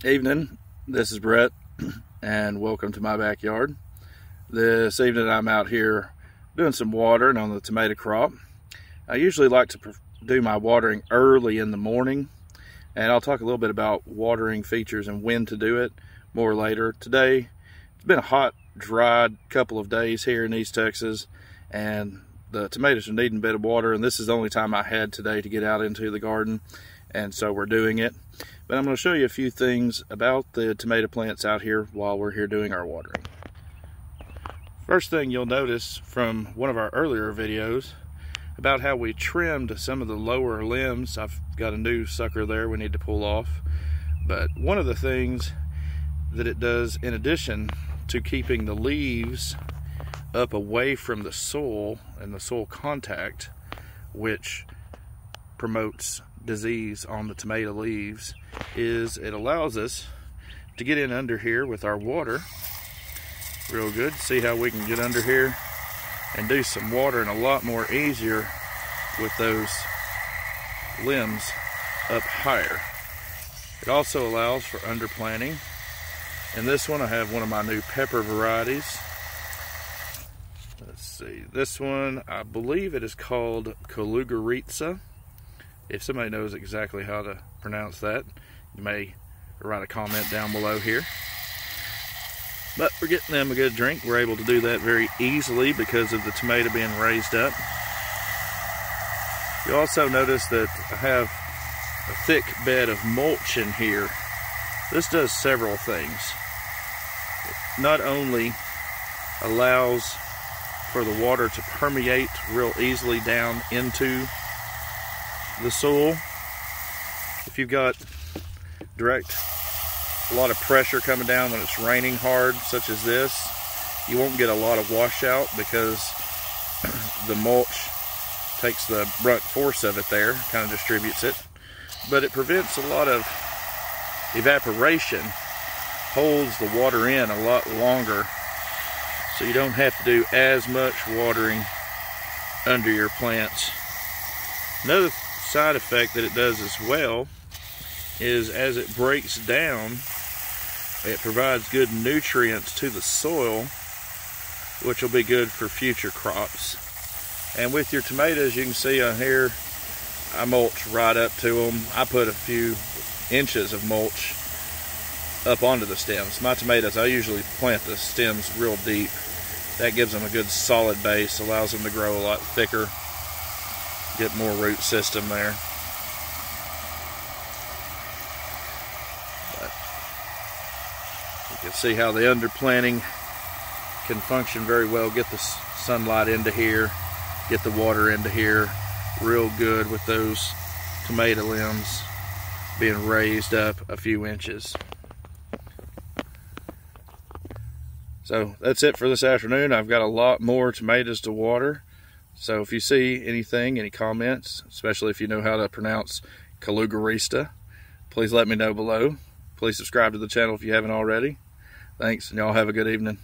Evening, this is Brett and welcome to my backyard. This evening I'm out here doing some watering on the tomato crop. I usually like to do my watering early in the morning, and I'll talk a little bit about watering features and when to do it more later. Today it's been a hot, dry couple of days here in East Texas, and the tomatoes are needing a bit of water, and this is the only time I had today to get out into the garden, and so we're doing it. But I'm going to show you a few things about the tomato plants out here while we're here doing our watering. First thing you'll notice from one of our earlier videos about how we trimmed some of the lower limbs. I've got a new sucker there we need to pull off. But one of the things that it does, in addition to keeping the leaves up away from the soil and the soil contact, which promotes disease on the tomato leaves, is it allows us to get in under here with our water real good. See how we can get under here and do some watering a lot more easier with those limbs up higher. It also allows for underplanting. In this one I have one of my new pepper varieties. Let's see, this one I believe it is called Kalugaritsa. If somebody knows exactly how to pronounce that, you may write a comment down below here. But we're getting them a good drink. We're able to do that very easily because of the tomato being raised up. You also notice that I have a thick bed of mulch in here. This does several things. It not only allows for the water to permeate real easily down into the soil. If you've got a lot of pressure coming down when it's raining hard, such as this, you won't get a lot of washout because the mulch takes the brunt force of it there, kind of distributes it. But it prevents a lot of evaporation, holds the water in a lot longer, so you don't have to do as much watering under your plants. Another side effect that it does as well is as it breaks down, it provides good nutrients to the soil, which will be good for future crops. And with your tomatoes, you can see on here, I mulch right up to them. I put a few inches of mulch up onto the stems. My tomatoes, I usually plant the stems real deep. That gives them a good solid base, allows them to grow a lot thicker, get more root system there. But you can see how the underplanting can function very well. Get the sunlight into here, get the water into here real good with those tomato limbs being raised up a few inches. So that's it for this afternoon. I've got a lot more tomatoes to water. So if you see anything, any comments, especially if you know how to pronounce Kalugaritsa, please let me know below. Please subscribe to the channel if you haven't already. Thanks, and y'all have a good evening.